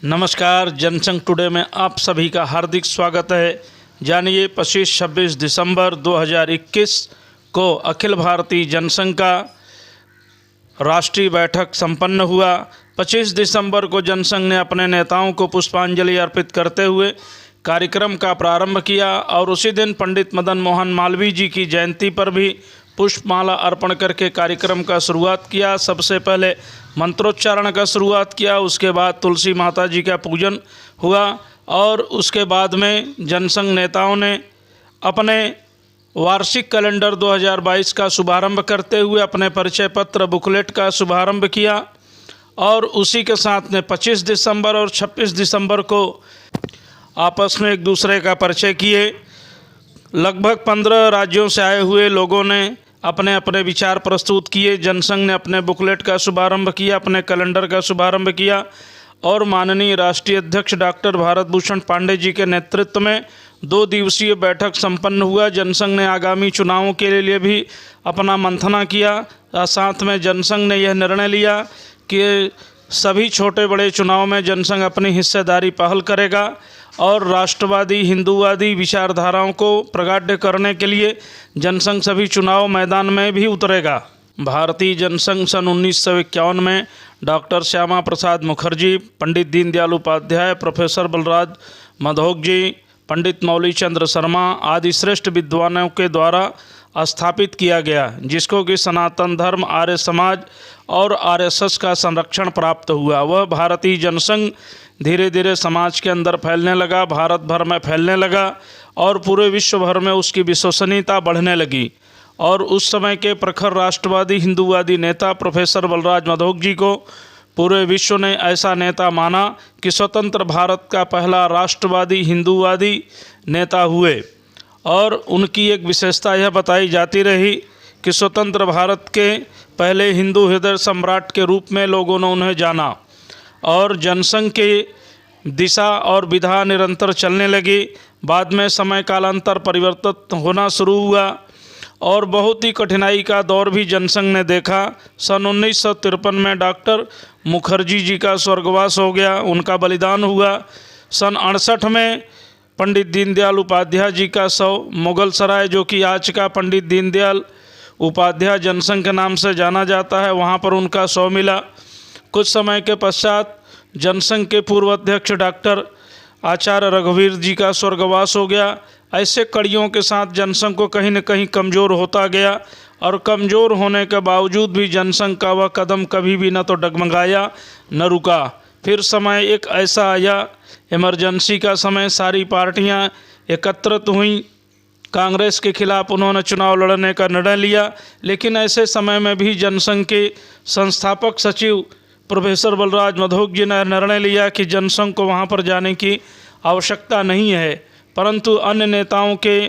नमस्कार, जनसंघ टुडे में आप सभी का हार्दिक स्वागत है। जानिए 25-26 दिसंबर 2021 को अखिल भारतीय जनसंघ का राष्ट्रीय बैठक संपन्न हुआ। 25 दिसंबर को जनसंघ ने अपने नेताओं को पुष्पांजलि अर्पित करते हुए कार्यक्रम का प्रारंभ किया और उसी दिन पंडित मदन मोहन मालवीय जी की जयंती पर भी पुष्पमाला अर्पण करके कार्यक्रम का शुरुआत किया। सबसे पहले मंत्रोच्चारण का शुरुआत किया, उसके बाद तुलसी माता जी का पूजन हुआ और उसके बाद में जनसंघ नेताओं ने अपने वार्षिक कैलेंडर 2022 का शुभारंभ करते हुए अपने परिचय पत्र बुकलेट का शुभारंभ किया और उसी के साथ में 25 दिसंबर और 26 दिसंबर को आपस में एक दूसरे का परिचय किए। लगभग 15 राज्यों से आए हुए लोगों ने अपने अपने विचार प्रस्तुत किए। जनसंघ ने अपने बुकलेट का शुभारंभ किया, अपने कैलेंडर का शुभारंभ किया और माननीय राष्ट्रीय अध्यक्ष डॉक्टर भारत भूषण पांडे जी के नेतृत्व में 2 दिवसीय बैठक संपन्न हुआ। जनसंघ ने आगामी चुनावों के लिए भी अपना मंथना किया। साथ में जनसंघ ने यह निर्णय लिया कि सभी छोटे बड़े चुनाव में जनसंघ अपनी हिस्सेदारी पहल करेगा और राष्ट्रवादी हिंदूवादी विचारधाराओं को प्रगाढ़ करने के लिए जनसंघ सभी चुनाव मैदान में भी उतरेगा। भारतीय जनसंघ सन 1951 में डॉक्टर श्यामा प्रसाद मुखर्जी, पंडित दीनदयाल उपाध्याय, प्रोफेसर बलराज मधोक जी, पंडित मौली चंद्र शर्मा आदि श्रेष्ठ विद्वानों के द्वारा स्थापित किया गया, जिसको कि सनातन धर्म, आर्य समाज और आरएसएस का संरक्षण प्राप्त हुआ। वह भारतीय जनसंघ धीरे धीरे समाज के अंदर फैलने लगा, भारत भर में फैलने लगा और पूरे विश्व भर में उसकी विश्वसनीयता बढ़ने लगी। और उस समय के प्रखर राष्ट्रवादी हिंदूवादी नेता प्रोफेसर बलराज मधोक जी को पूरे विश्व ने ऐसा नेता माना कि स्वतंत्र भारत का पहला राष्ट्रवादी हिंदूवादी नेता हुए। और उनकी एक विशेषता यह बताई जाती रही कि स्वतंत्र भारत के पहले हिंदू हृदय सम्राट के रूप में लोगों ने उन्हें जाना और जनसंघ की दिशा और विधा निरंतर चलने लगी। बाद में समय कालांतर परिवर्तित होना शुरू हुआ और बहुत ही कठिनाई का दौर भी जनसंघ ने देखा। सन 1953 में डॉक्टर मुखर्जी जी का स्वर्गवास हो गया, उनका बलिदान हुआ। सन 68 में पंडित दीनदयाल उपाध्याय जी का शव मुगल सराय, जो कि आज का पंडित दीनदयाल उपाध्याय जनसंघ के नाम से जाना जाता है, वहाँ पर उनका शव मिला। कुछ समय के पश्चात जनसंघ के पूर्व अध्यक्ष डॉक्टर आचार्य रघुवीर जी का स्वर्गवास हो गया। ऐसे कड़ियों के साथ जनसंघ को कहीं न कहीं कमज़ोर होता गया और कमज़ोर होने के बावजूद भी जनसंघ का वह कदम कभी भी न तो डगमगाया न रुका। फिर समय एक ऐसा आया, इमरजेंसी का समय, सारी पार्टियां एकत्रित हुईं, कांग्रेस के खिलाफ उन्होंने चुनाव लड़ने का निर्णय लिया। लेकिन ऐसे समय में भी जनसंघ के संस्थापक सचिव प्रोफेसर बलराज मधोक जी ने निर्णय लिया कि जनसंघ को वहां पर जाने की आवश्यकता नहीं है, परंतु अन्य नेताओं के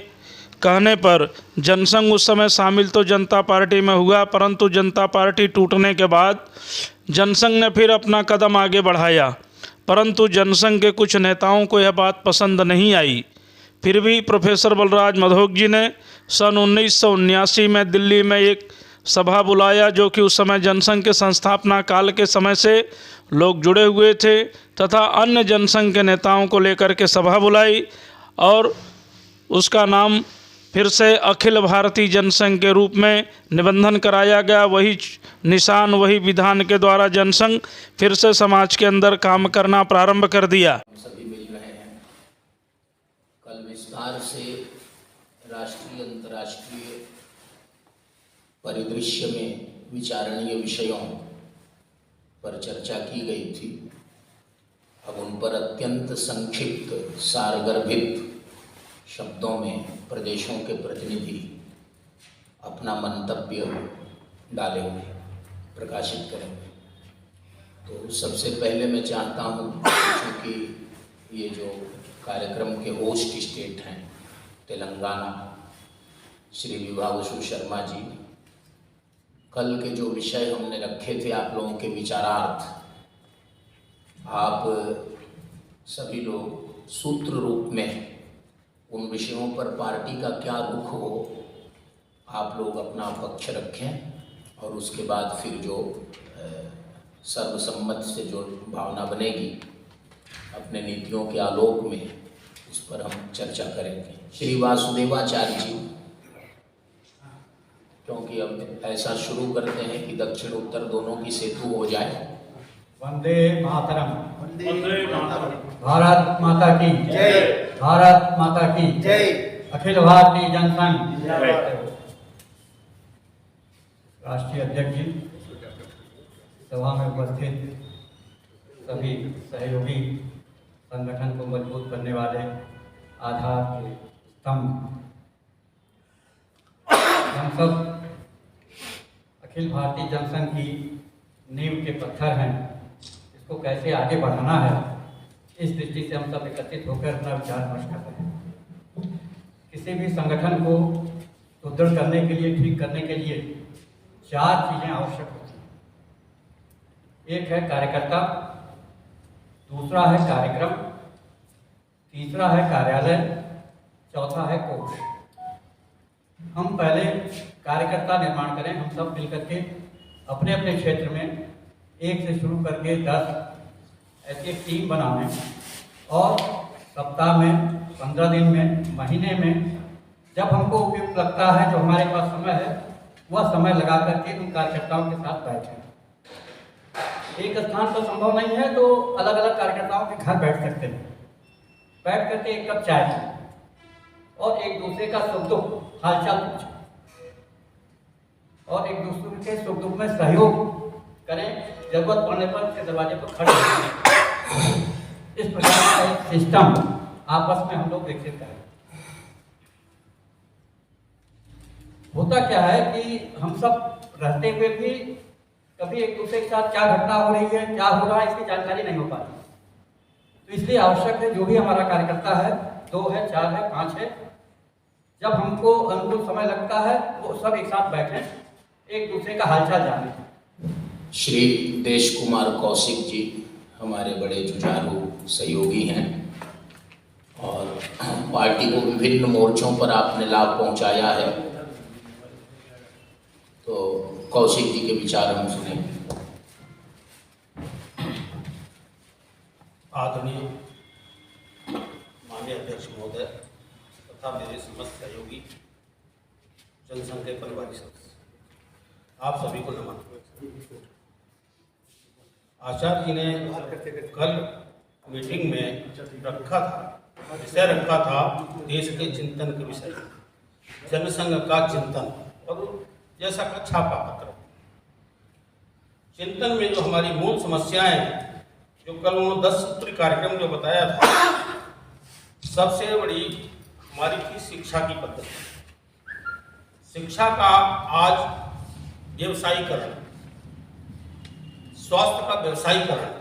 कहने पर जनसंघ उस समय शामिल तो जनता पार्टी में हुआ, परंतु जनता पार्टी टूटने के बाद जनसंघ ने फिर अपना कदम आगे बढ़ाया। परंतु जनसंघ के कुछ नेताओं को यह बात पसंद नहीं आई। फिर भी प्रोफेसर बलराज मधोक जी ने सन 1979 में दिल्ली में एक सभा बुलाया, जो कि उस समय जनसंघ के संस्थापना काल के समय से लोग जुड़े हुए थे, तथा अन्य जनसंघ के नेताओं को लेकर के सभा बुलाई और उसका नाम फिर से अखिल भारतीय जनसंघ के रूप में निबंधन कराया गया। वही निशान, वही विधान के द्वारा जनसंघ फिर से समाज के अंदर काम करना प्रारंभ कर दिया। सभी मिल रहे हैं। कल विस्तार से राष्ट्रीय अंतर्राष्ट्रीय परिदृश्य में विचारणीय विषयों पर चर्चा की गई थी। अब उन पर अत्यंत संक्षिप्त सारगर्भित शब्दों में प्रदेशों के प्रतिनिधि अपना मंतव्य डालेंगे, प्रकाशित करेंगे। तो सबसे पहले मैं चाहता हूँ, क्योंकि ये जो कार्यक्रम के होस्ट स्टेट हैं तेलंगाना, श्री विभावसु शर्मा जी, कल के जो विषय हमने रखे थे आप लोगों के विचारार्थ, आप सभी लोग सूत्र रूप में उन विषयों पर पार्टी का क्या रुख हो, आप लोग अपना पक्ष रखें और उसके बाद फिर जो सर्वसम्मत से जो भावना बनेगी अपने नीतियों के आलोक में उस पर हम चर्चा करेंगे। श्री वासुदेवाचार्य जी, क्योंकि अब ऐसा शुरू करते हैं कि दक्षिण उत्तर दोनों की सेतु हो जाए। वंदे मातरम। वंदे मातरम। भारत माता की जय। भारत माता की जय। अखिल भारतीय जनसंघ जय। राष्ट्रीय अध्यक्ष जी, सभा में उपस्थित सभी सहयोगी, संगठन को मजबूत करने वाले आधार के स्तंभ, हम सब अखिल भारतीय जनसंघ की नींव के पत्थर हैं। इसको कैसे आगे बढ़ाना है, इस दृष्टि से हम सब एकत्रित होकर अपना विचार विमर्श कर रहे हैं। किसी भी संगठन को सुदृढ़ करने के लिए, ठीक करने के लिए 4 चीज़ें आवश्यक होती हैं। एक है कार्यकर्ता, दूसरा है कार्यक्रम, तीसरा है कार्यालय, चौथा है कोष। हम पहले कार्यकर्ता निर्माण करें, हम सब मिलकर के अपने अपने क्षेत्र में 1 से शुरू करके 10 ऐसी एक टीम बनाएं और सप्ताह में, 15 दिन में, महीने में जब हमको उपयुक्त लगता है, जो हमारे पास समय है, वह समय लगा करके उन कार्यकर्ताओं के साथ बैठें। एक स्थान पर संभव नहीं है तो अलग अलग कार्यकर्ताओं के घर बैठ सकते हैं। बैठ करके 1 कप चाय पिएं और एक दूसरे का सुख दुख हालचाल पूछें और एक दूसरे के सुख दुख में सहयोग करें। जरूरत पड़ने पर उसके दरवाजे पर खड़े हों। इस प्रकार का एक सिस्टम आपस में हम लोग विकसित करें। होता क्या है कि हम सब रहते हुए भी कभी एक दूसरे के साथ क्या घटना हो रही है, क्या हो रहा है, इसकी जानकारी नहीं हो पाती। तो इसलिए आवश्यक है, जो भी हमारा कार्यकर्ता है, 2 है, 4 है, 5 है, जब हमको अनुकूल समय लगता है वो सब एक साथ बैठें, एक दूसरे का हालचाल जानें। श्री देश कुमार कौशिक जी हमारे बड़े जुझारू सहयोगी हैं और पार्टी को विभिन्न मोर्चों पर आपने लाभ पहुंचाया है, तो कौशिक जी के विचार हम सुने। आदरणीय माननीय अध्यक्ष महोदय तथा मेरे समस्त सहयोगी, जनसंघ के परिवारी सदस्य, आप सभी को नमन। आचार्य जी ने कल मीटिंग में रखा था, विषय रखा था देश के चिंतन के विषय, जनसंघ का चिंतन, और जैसा का छापा पत्र। चिंतन में जो हमारी मूल समस्याएं, जो कल उन्होंने 10 सूत्री कार्यक्रम जो बताया था, सबसे बड़ी हमारी थी शिक्षा की पद्धति। शिक्षा का आज व्यवसायीकरण, स्वास्थ्य का व्यवसायीकरण,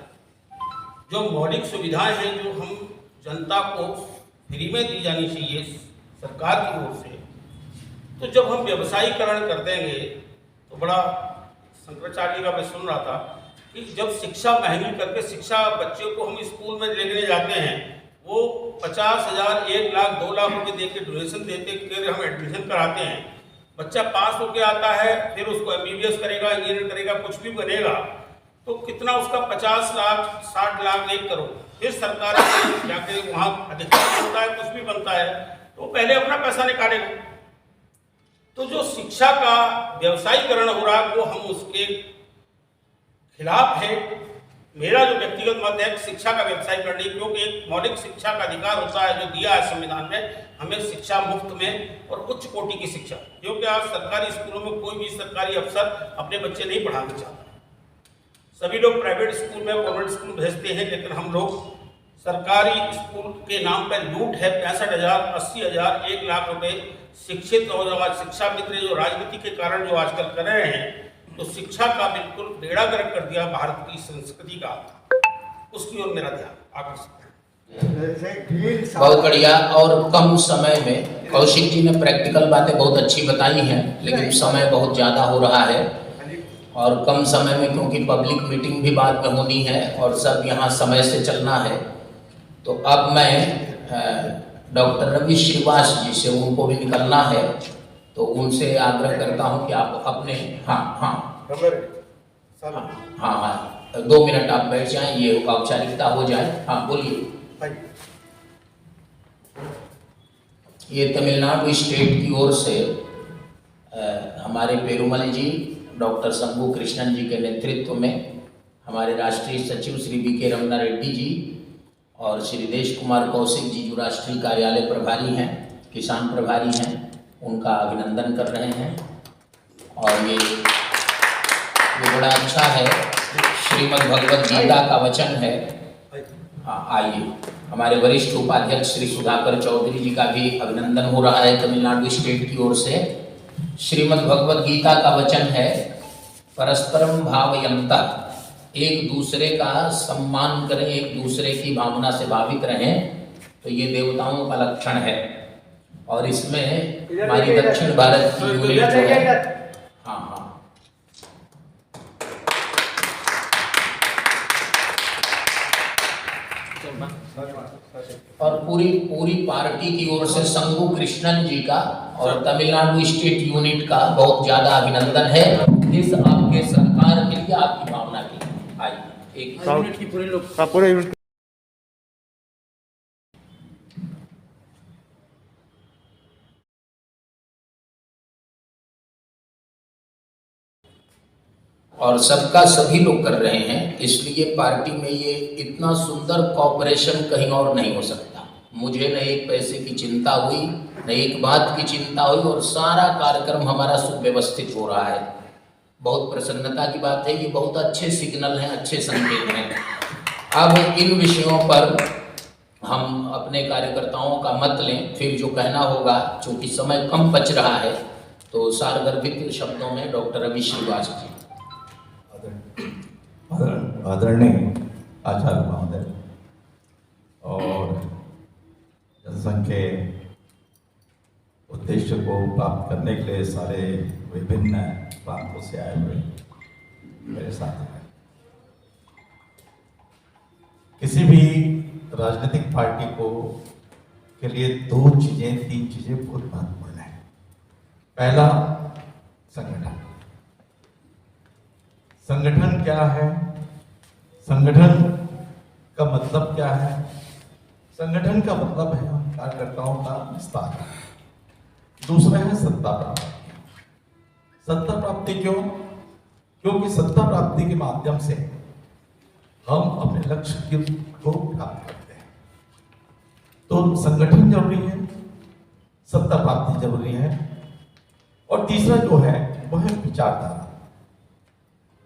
जो मौलिक सुविधाएं हैं जो हम जनता को फ्री में दी जानी चाहिए सरकार की ओर से, तो जब हम व्यवसायीकरण कर देंगे तो बड़ा शंकराचार्य का मैं सुन रहा था कि जब शिक्षा महंगी करके शिक्षा बच्चों को हम स्कूल में लेने जाते हैं, वो 50,000, 1 लाख, 2 लाख रुपए दे के डोनेशन देते फिर हम एडमिशन कराते हैं। बच्चा पास होके आता है, फिर उसको MBBS करेगा, इंजीनियर करेगा, कुछ भी बनेगा, तो कितना उसका 50 लाख, 60 लाख, 1 करोड़, फिर सरकार जाके वहाँ अधिकार बनता है, कुछ भी बनता है, तो पहले अपना पैसा निकालेगा। तो जो शिक्षा का व्यवसायीकरण हो रहा है वो हम उसके खिलाफ है। मेरा जो व्यक्तिगत मत है, शिक्षा का व्यवसाय करने, क्योंकि एक मौलिक शिक्षा का अधिकार होता है जो दिया है संविधान में, हमें शिक्षा मुफ्त में और उच्च कोटि की शिक्षा, क्योंकि आज सरकारी स्कूलों में कोई भी सरकारी अफसर अपने बच्चे नहीं पढ़ाना चाहता। सभी लोग प्राइवेट स्कूल में, कॉन्वेंट स्कूल भेजते हैं, लेकिन हम लोग सरकारी स्कूल के नाम पर लूट है 65,000, 80,000, 1 लाख रुपए शिक्षित और शिक्षा मित्र जो राजनीति के कारण जो आजकल कर रहे हैं, तो शिक्षा का बिल्कुल बेड़ा गर्क कर दिया भारत की संस्कृति का, उसकी ओर मेरा ध्यान आकर्षित है। बहुत बढ़िया। और कम समय में कौशिक जी ने प्रैक्टिकल बातें बहुत अच्छी बताई हैं, लेकिन समय बहुत ज़्यादा हो रहा है और कम समय में, क्योंकि पब्लिक मीटिंग भी बाद में होनी है और सब यहाँ समय से चलना है, तो अब मैं डॉक्टर रवि श्रीवास जी से, उनको भी निकलना है, तो उनसे आग्रह करता हूं कि आप अपने हाँ हाँ 2 मिनट आप बैठ जाएं, ये औपचारिकता हो जाए। हाँ बोलिए। ये तमिलनाडु स्टेट की ओर से हमारे पेरुमल जी, डॉक्टर शंभू कृष्णन जी के नेतृत्व में हमारे राष्ट्रीय सचिव श्री वी.के. रमना रेड्डी जी और श्री देश कुमार कौशिक जी जो राष्ट्रीय कार्यालय प्रभारी हैं, किसान प्रभारी हैं, उनका अभिनंदन कर रहे हैं। और ये बड़ा अच्छा है, श्रीमद् भगवद गीता का वचन है। हाँ आइए, हमारे वरिष्ठ उपाध्यक्ष श्री सुधाकर चौधरी जी का भी अभिनंदन हो रहा है तमिलनाडु स्टेट की ओर से। श्रीमद् भगवद गीता का वचन है परस्परम भावयन्तः, एक दूसरे का सम्मान करें, एक दूसरे की भावना से भावित रहें, तो ये देवताओं का लक्षण है। और इसमें हमारी दक्षिण भारत की यूनिट जो है, हाँ हाँ और पूरी पार्टी की ओर से शंभू कृष्णन जी का और तमिलनाडु स्टेट यूनिट का बहुत ज्यादा अभिनंदन है इस आपके सरकार के लिए, आपकी भावना के लिए। आइए एक यूनिट की पूरे लोग और सबका सभी लोग कर रहे हैं, इसलिए पार्टी में ये इतना सुंदर कॉपरेशन कहीं और नहीं हो सकता। मुझे न एक पैसे की चिंता हुई, न एक बात की चिंता हुई, और सारा कार्यक्रम हमारा सुव्यवस्थित हो रहा है। बहुत प्रसन्नता की बात है, ये बहुत अच्छे सिग्नल हैं, अच्छे संकेत हैं। अब इन विषयों पर हम अपने कार्यकर्ताओं का मत लें, फिर जो कहना होगा, चूँकि समय कम बच रहा है, तो सारगर्भित शब्दों में डॉक्टर रवि श्रीवास्तव जी। आदरणीय आचार्य महोदय और जनसंघ के उद्देश्य को प्राप्त करने के लिए सारे विभिन्न प्रांतों से आए हुए मेरे साथ हैं। किसी भी राजनीतिक पार्टी को के लिए 3 चीजें बहुत महत्वपूर्ण है। पहला, संगठन। संगठन क्या है? संगठन का मतलब क्या है? संगठन का मतलब है कार्यकर्ताओं का विस्तार। दूसरा है सत्ता प्राप्ति। सत्ता प्राप्ति क्यों? क्योंकि सत्ता प्राप्ति के माध्यम से हम अपने लक्ष्य को प्राप्त करते हैं। तो संगठन जरूरी है, सत्ता प्राप्ति जरूरी है, और तीसरा जो है वह है विचारधारा।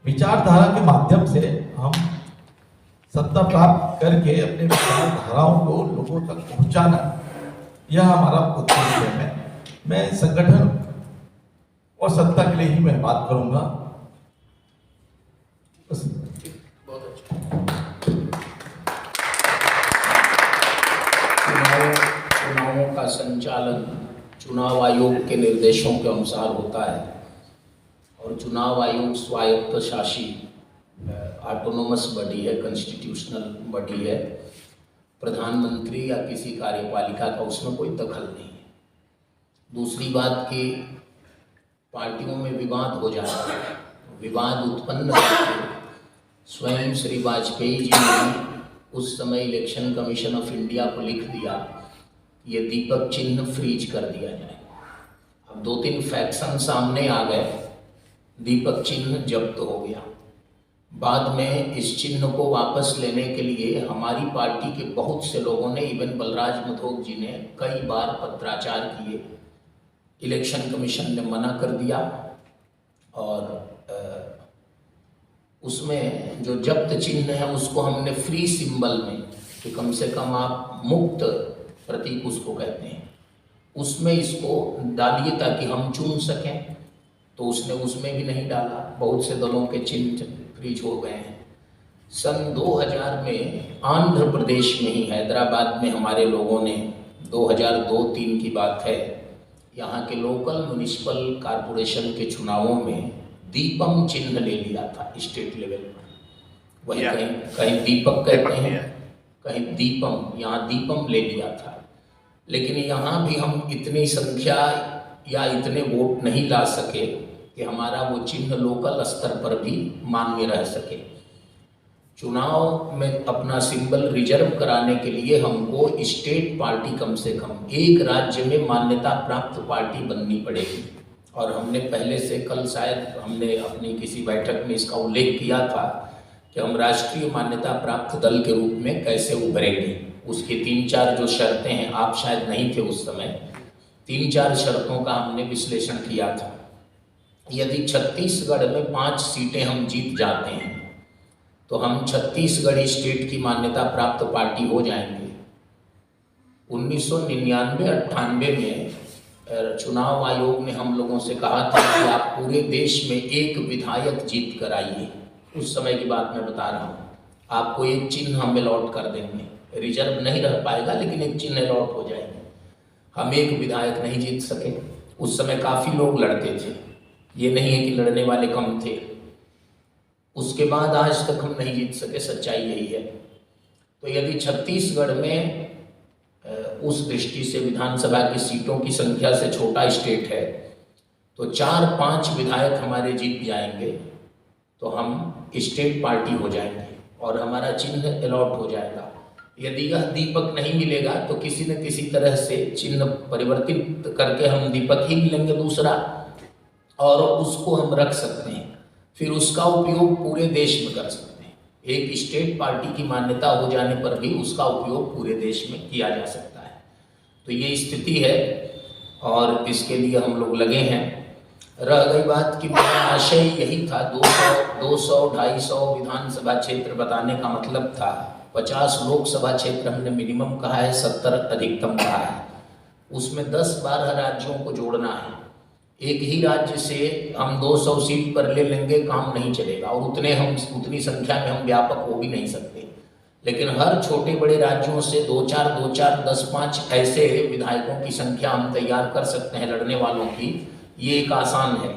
विचारधारा के माध्यम से हम सत्ता प्राप्त करके अपने विचारधाराओं को लोगों तक पहुंचाना, यह हमारा उद्देश्य है। मैं संगठन और सत्ता के लिए ही मैं बात करूंगा। चुनावों का संचालन चुनाव आयोग के निर्देशों के अनुसार होता है, और चुनाव आयोग स्वायत्त शासी ऑटोनोमस बॉडी है, कॉन्स्टिट्यूशनल बॉडी है। प्रधानमंत्री या किसी कार्यपालिका का उसमें कोई दखल नहीं है। दूसरी बात कि पार्टियों में विवाद हो जाता है, विवाद उत्पन्न करके स्वयं श्री वाजपेयी जी ने उस समय इलेक्शन कमीशन ऑफ इंडिया को लिख दिया, ये दीपक चिन्ह फ्रीज कर दिया जाए। अब 2-3 फैक्शन सामने आ गए, दीपक चिन्ह जब्त हो गया। बाद में इस चिन्ह को वापस लेने के लिए हमारी पार्टी के बहुत से लोगों ने, इवन बलराज मधोक जी ने कई बार पत्राचार किए। इलेक्शन कमीशन ने मना कर दिया, और उसमें जो जब्त चिन्ह है उसको हमने फ्री सिंबल में, कि कम से कम आप मुक्त प्रतीक उसको कहते हैं, उसमें इसको डालिए ताकि हम चुन सकें। तो उसने उसमें भी नहीं डाला। बहुत से दलों के चिन्ह फ्रीज हो गए हैं। सन 2000 में आंध्र प्रदेश में ही हैदराबाद में हमारे लोगों ने, 2002-3 की बात है, यहाँ के लोकल म्युनिसिपल कॉरपोरेशन के चुनावों में दीपम चिन्ह ले लिया था स्टेट लेवल पर। वही कहीं दीपक कहते हैं, कहीं दीपम, यहाँ दीपम ले लिया था। लेकिन यहाँ भी हम इतनी संख्या या इतने वोट नहीं ला सके, कि हमारा वो चिन्ह लोकल स्तर पर भी मान्य रह सके। चुनाव में अपना सिंबल रिजर्व कराने के लिए हमको स्टेट पार्टी कम से कम एक राज्य में मान्यता प्राप्त पार्टी बननी पड़ेगी। और हमने पहले से, कल शायद हमने अपनी किसी बैठक में इसका उल्लेख किया था कि हम राष्ट्रीय मान्यता प्राप्त दल के रूप में कैसे उभरेंगे। उसकी 3-4 जो शर्तें हैं, आप शायद नहीं थे उस समय, 3-4 शर्तों का हमने विश्लेषण किया था। यदि छत्तीसगढ़ में 5 सीटें हम जीत जाते हैं तो हम छत्तीसगढ़ स्टेट की मान्यता प्राप्त पार्टी हो जाएंगे। 1999-98 में चुनाव आयोग ने हम लोगों से कहा था कि आप पूरे देश में एक विधायक जीत कर आइए। उस समय की बात मैं बता रहा हूँ। आपको एक चिन्ह हम अलॉट कर देंगे, रिजर्व नहीं रह पाएगा लेकिन एक चिन्ह अलॉट हो जाएगा। हम एक विधायक नहीं जीत सके। उस समय काफ़ी लोग लड़ते थे, ये नहीं है कि लड़ने वाले कम थे। उसके बाद आज तक हम नहीं जीत सके, सच्चाई यही है। तो यदि छत्तीसगढ़ में उस दृष्टि से विधानसभा की सीटों की संख्या से छोटा स्टेट है तो 4-5 विधायक हमारे जीत जाएंगे तो हम स्टेट पार्टी हो जाएंगे और हमारा चिन्ह अलॉट हो जाएगा। यदि यह दीपक नहीं मिलेगा तो किसी न किसी तरह से चिन्ह परिवर्तित करके हम दीपक ही मिलेंगे दूसरा, और उसको हम रख सकते हैं। फिर उसका उपयोग पूरे देश में कर सकते हैं। एक स्टेट पार्टी की मान्यता हो जाने पर भी उसका उपयोग पूरे देश में किया जा सकता है। तो ये स्थिति है और इसके लिए हम लोग लगे हैं। रह गई बात कि मेरा आशय यही था, 200, 250 विधानसभा क्षेत्र बताने का मतलब था 50 लोकसभा क्षेत्र हमने मिनिमम कहा है, 70 अधिकतम कहा है। उसमें 10-12 राज्यों को जोड़ना है। एक ही राज्य से हम 200 सीट पर ले लेंगे, काम नहीं चलेगा, और उतनी संख्या में हम व्यापक हो भी नहीं सकते। लेकिन हर छोटे बड़े राज्यों से 2-4, 10-5 ऐसे विधायकों की संख्या हम तैयार कर सकते हैं लड़ने वालों की। ये एक आसान है।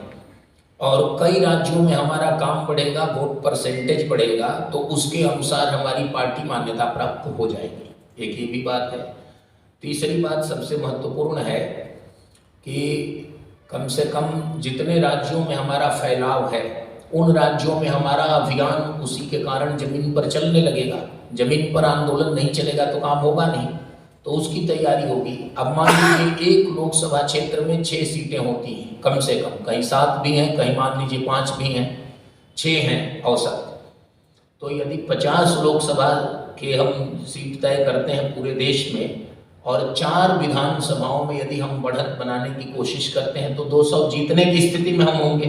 और कई राज्यों में हमारा काम बढ़ेगा, वोट परसेंटेज बढ़ेगा, तो उसके अनुसार हमारी पार्टी मान्यता प्राप्त हो जाएगी। एक ये भी बात है। तीसरी बात सबसे महत्वपूर्ण है कि कम से कम जितने राज्यों में हमारा फैलाव है उन राज्यों में हमारा अभियान उसी के कारण जमीन पर चलने लगेगा। जमीन पर आंदोलन नहीं चलेगा तो काम होगा नहीं, तो उसकी तैयारी होगी। अब मान लीजिए एक लोकसभा क्षेत्र में 6 सीटें होती हैं कम से कम, कहीं 7 भी हैं, कहीं मान लीजिए 5 भी हैं, 6 हैं औसत। तो यदि 50 लोकसभा के हम सीट तय करते हैं पूरे देश में और 4 विधानसभाओं में यदि हम बढ़त बनाने की कोशिश करते हैं तो 200 जीतने की स्थिति में हम होंगे।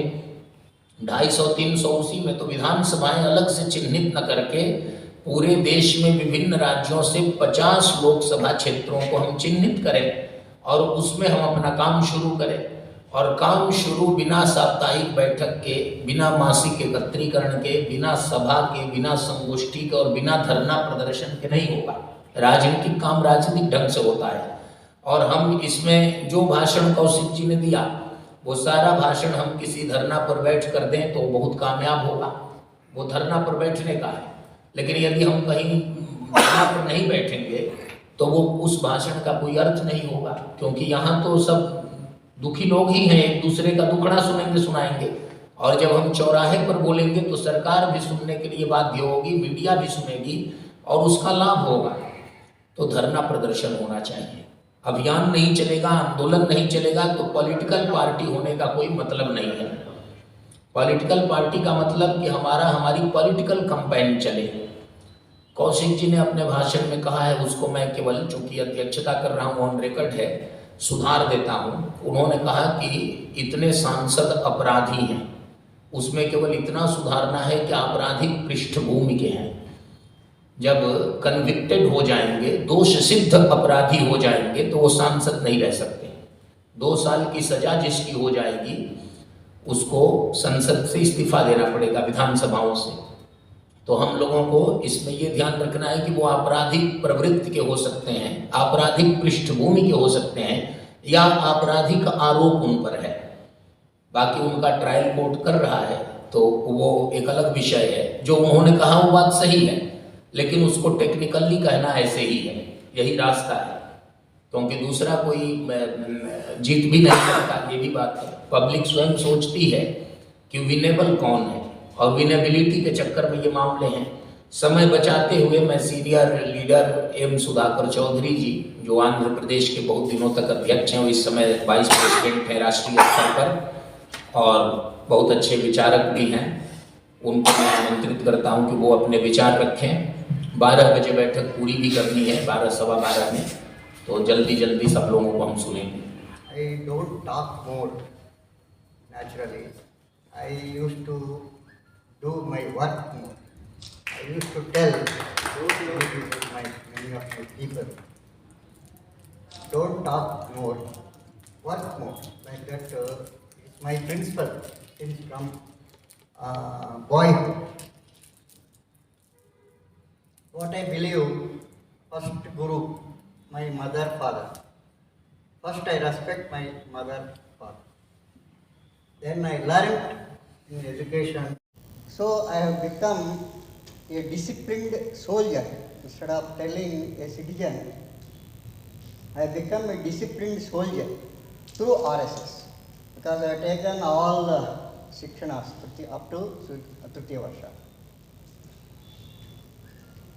250-300 उसी में। तो विधानसभाएं अलग से चिन्हित न करके पूरे देश में विभिन्न राज्यों से 50 लोकसभा क्षेत्रों को हम चिन्हित करें और उसमें हम अपना काम शुरू करें। और काम शुरू बिना साप्ताहिक बैठक के, बिना मासिक एकत्रीकरण के, बिना सभा के, बिना संगोष्ठी के और बिना धरना प्रदर्शन के नहीं होगा। राजनीतिक काम राजनीतिक ढंग से होता है। और हम इसमें जो भाषण कौशिक जी ने दिया वो सारा भाषण हम किसी धरना पर बैठ कर दें तो बहुत कामयाब होगा। वो धरना पर बैठने का है। लेकिन यदि हम कहीं धरना पर नहीं बैठेंगे तो वो उस भाषण का कोई अर्थ नहीं होगा, क्योंकि यहाँ तो सब दुखी लोग ही हैं, एक दूसरे का दुखड़ा सुनाएंगे। और जब हम चौराहे पर बोलेंगे तो सरकार भी सुनने के लिए बाध्य होगी, मीडिया भी सुनेगी और उसका लाभ होगा। तो धरना प्रदर्शन होना चाहिए। अभियान नहीं चलेगा, आंदोलन नहीं चलेगा तो पॉलिटिकल पार्टी होने का कोई मतलब नहीं है। पॉलिटिकल पार्टी का मतलब कि हमारी पॉलिटिकल कैंपेन चले। कौशिक जी ने अपने भाषण में कहा है, उसको मैं केवल चूंकि अध्यक्षता कर रहा हूँ, ऑन रिकॉर्ड है, सुधार देता हूँ। उन्होंने कहा कि इतने सांसद अपराधी हैं, उसमें केवल इतना सुधारना है कि आपराधिक पृष्ठभूमि के हैं। जब कन्विक्टेड हो जाएंगे, दोष सिद्ध अपराधी हो जाएंगे तो वो सांसद नहीं रह सकते। 2 साल की सजा जिसकी हो जाएगी उसको संसद से इस्तीफा देना पड़ेगा, विधानसभाओं से। तो हम लोगों को इसमें ये ध्यान रखना है कि वो आपराधिक प्रवृत्ति के हो सकते हैं, आपराधिक पृष्ठभूमि के हो सकते हैं, या आपराधिक आरोप उन पर है। बाकी उनका ट्रायल कोर्ट कर रहा है तो वो एक अलग विषय है। जो उन्होंने कहा वो बात सही है, लेकिन उसको टेक्निकली कहना ऐसे ही है, यही रास्ता है। क्योंकि दूसरा कोई जीत भी नहीं सकता। ये भी बात पब्लिक स्वयं सोचती है कि विनेबल कौन है, और विनेबिलिटी के चक्कर में ये मामले हैं। समय बचाते हुए मैं senior leader M Sudhakar Chaudhary ji, जो आंध्र प्रदेश के बहुत दिनों तक अध्यक्ष हैं, इस समय वाइस प्रेसिडेंट हैं राष्ट्रीय स्तर पर और बहुत अच्छे विचारक भी हैं, उनको मैं आमंत्रित करता हूं कि वो अपने विचार रखें। 12 बजे बैठक पूरी भी करनी है, 12 सवा 12 में, तो जल्दी जल्दी सब लोगों को हम सुनेंगे। I don't talk more naturally. I used to do my work more. I used to tell many of my people, don't talk more, work more. Like that is my principle since from boyhood. What I believe, first Guru, my mother, father. First I respect my mother, father. Then I learned in education. So I have become a disciplined soldier. Instead of telling a citizen, I have become a disciplined soldier through RSS. Because I have taken all the Shikshanas up to Tritiya Varsha.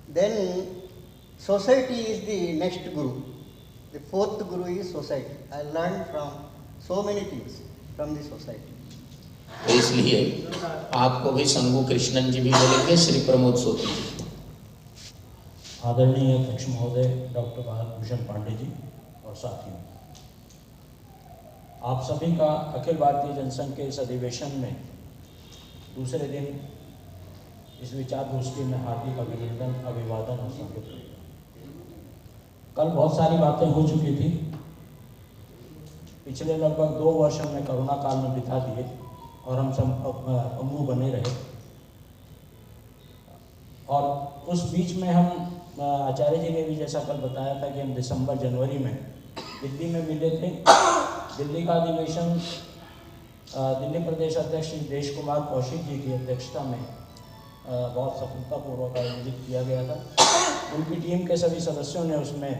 Then society is the next guru. The fourth guru is society. I learned from so many things from the society. तो इसलिए आपको भी शंभू कृष्णन जी भी बोलेंगे, श्री प्रमोद सोती जी। आदरणीय अध्यक्ष महोदय डॉक्टर भूषण पांडे जी और साथियों, आप सभी का अखिल भारतीय जनसंघ के इस अधिवेशन में दूसरे दिन इस विचार गोष्ठी में हार्दिक अभिनंदन, अभिवादन और स्वागत। कल बहुत सारी बातें हो चुकी थी। पिछले लगभग 2 वर्ष हमने कोरोना काल में बिता दिए और हम सब अम्मू बने रहे, और उस बीच में हम आचार्य जी ने भी जैसा कल बताया था कि हम दिसंबर जनवरी में दिल्ली में मिले थे। दिल्ली का अधिवेशन दिल्ली प्रदेश अध्यक्ष देश कुमार कौशिक जी की अध्यक्षता में बहुत सफलतापूर्वक आयोजित किया गया था। उनकी टीम के सभी सदस्यों ने उसमें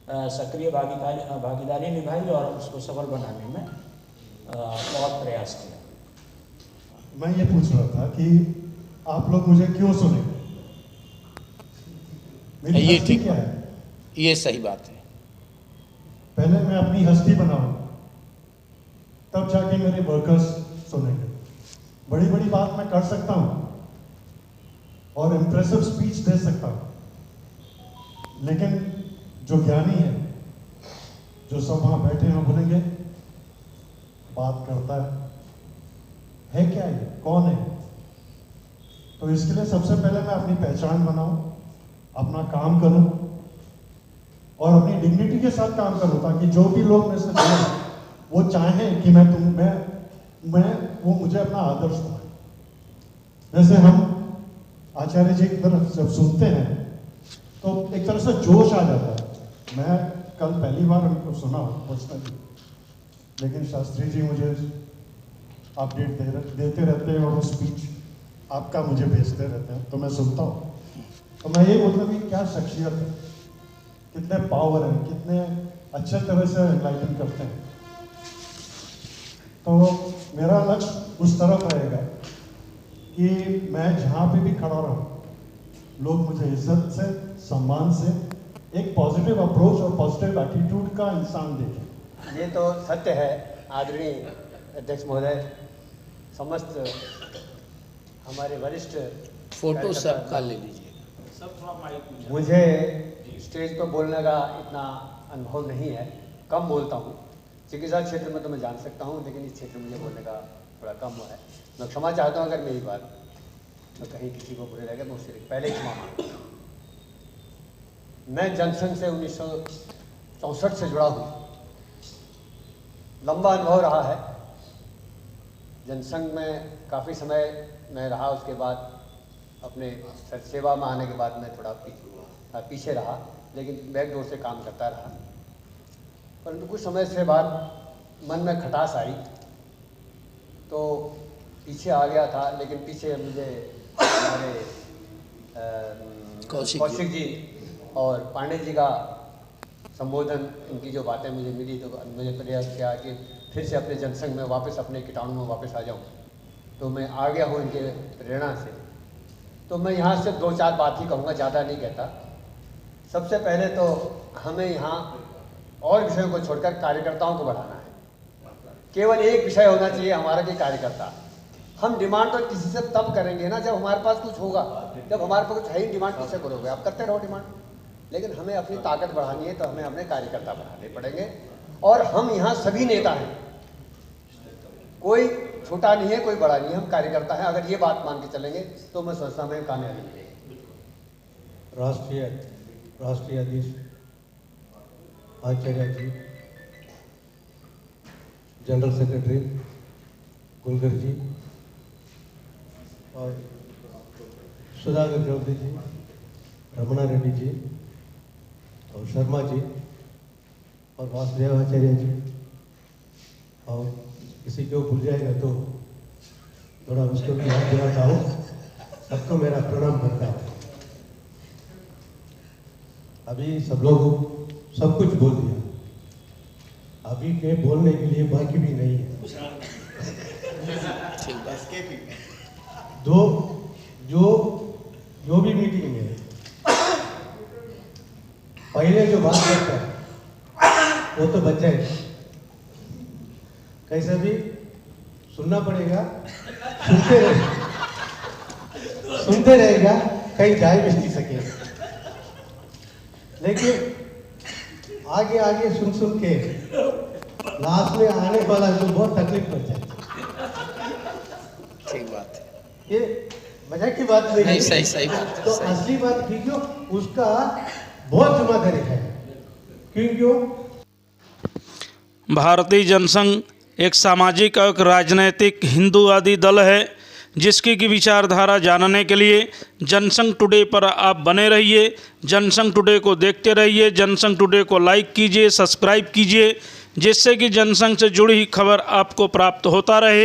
सक्रिय भागीदारी निभाई और उसको सफल बनाने में बहुत प्रयास किया। मैं ये पूछ रहा था कि आप लोग मुझे क्यों सुने? मेरी ये हस्ती ठीक क्या है? ये सही बात है। पहले मैं अपनी हस्ती बनाऊं, तब जाके मेरे वर्कर्स सुनेंगे। बड़ी बड़ी बात मैं कर सकता हूं और इम्प्रेसिव स्पीच दे सकता हूं, लेकिन जो ज्ञानी है, जो सब वहां बैठे हैं बोलेंगे बात करता है क्या ये, कौन है? तो इसके लिए सबसे पहले मैं अपनी पहचान बनाऊं, अपना काम करूं और अपनी डिग्निटी के साथ काम करूं, ताकि जो भी लोग मेरे से जुड़े वो चाहें कि मैं वो मुझे अपना आदर्श बनाए। जैसे हम आचार्य जी की तरफ जब सुनते हैं तो एक तरह से जोश आ जाता है। मैं कल पहली बार उनको सुना पर्सनली, लेकिन शास्त्री जी मुझे अपडेट देते रहते हैं और वो स्पीच आपका मुझे भेजते रहते हैं, तो मैं सुनता हूँ। तो मैं ये मतलब कि क्या शख्सियत है, कितने पावर है, कितने अच्छे तरह से एनलाइटन करते हैं। तो मेरा लक्ष्य उस तरफ रहेगा कि मैं जहाँ पे भी खड़ा रहूँ, लोग मुझे इज्जत से, सम्मान से, एक पॉजिटिव अप्रोच और पॉजिटिव एटीट्यूड का इंसान देखें। ये तो सत्य है आदरणीय अध्यक्ष महोदय। समस्त हमारे वरिष्ठ फोटो सबका ले लीजिए। मुझे स्टेज पर बोलने का इतना अनुभव नहीं है, कम बोलता हूँ। चिकित्सा क्षेत्र में तो मैं जान सकता हूँ, लेकिन इस क्षेत्र में मुझे बोलने का थोड़ा कम हुआ है। मैं क्षमा चाहता हूँ अगर मेरी बात मैं कहीं किसी को बुरे लगे, मैं उससे पहले क्षमा मांगता हूँ। मैं जनसंघ से 1964 से जुड़ा हूँ। लंबा अनुभव रहा है जनसंघ में, काफ़ी समय मैं रहा। उसके बाद अपने सेवा में आने के बाद मैं थोड़ा पीछे रहा, लेकिन बैकडोर से काम करता रहा। परंतु कुछ समय से बाद मन में खटास आई तो पीछे आ गया था। लेकिन पीछे मुझे हमारे कौशिक जी और पांडे जी का संबोधन, इनकी जो बातें मुझे मिली तो मुझे प्रयास किया कि फिर से अपने जनसंघ में वापस अपने कीटाणु में वापस आ जाऊं। तो मैं आ गया हूं इनके प्रेरणा से। तो मैं यहाँ से 2-4 बात ही कहूँगा, ज़्यादा नहीं कहता। सबसे पहले तो हमें यहाँ और विषयों को छोड़कर कार्यकर्ताओं को बढ़ाना है। केवल एक विषय होना चाहिए हमारा कि कार्यकर्ता। हम डिमांड तो किसी से तब करेंगे ना जब हमारे पास कुछ होगा। जब हमारे पास कुछ है ही, डिमांड किससे करोगे? आप करते रहो डिमांड। लेकिन हमें अपनी ताकत बढ़ानी है तो हमें अपने कार्यकर्ता बढ़ाने पड़ेंगे। और हम यहाँ सभी नेता हैं, कोई छोटा नहीं है, कोई बड़ा नहीं है, हम कार्यकर्ता हैं। अगर ये बात मान के चलेंगे तो मैं समझता हूँ कामयाबी मिलेगी। राष्ट्रीय अध्यक्ष आचार्य जी, जनरल सेक्रेटरी गुलगर जी और सुधाकर चौधरी जी, रमना रेड्डी जी और शर्मा जी और वासुदेव आचार्य जी, और किसी को भूल जाएगा तो थोड़ा उसको भी याद दिलाता हूँ। सबको मेरा प्रणाम करता हूँ। अभी सब लोग सब कुछ बोल दिया, अभी के बोलने के लिए बाकी भी नहीं है। जो भी मीटिंग में पहले जो बात करता है वो तो बच्चा है, कैसे भी सुनना पड़ेगा, सुनते रहेगा, कहीं जाए भी नहीं सकेगा। लेकिन आगे आगे सुन के लास्ट में आने वाला जो बहुत तकलीफ पड़ जाए। ठीक बात है, ये मजाक की बात नहीं, सही बात है। तो असली बात की जो उसका बहुत जिम्मेदारी है। क्योंकि भारतीय जनसंघ एक सामाजिक और राजनैतिक हिंदूवादी दल है जिसकी की विचारधारा जानने के लिए जनसंघ टुडे पर आप बने रहिए। जनसंघ टुडे को देखते रहिए। जनसंघ टुडे को लाइक कीजिए, सब्सक्राइब कीजिए, जिससे कि जनसंघ से जुड़ी खबर आपको प्राप्त होता रहे।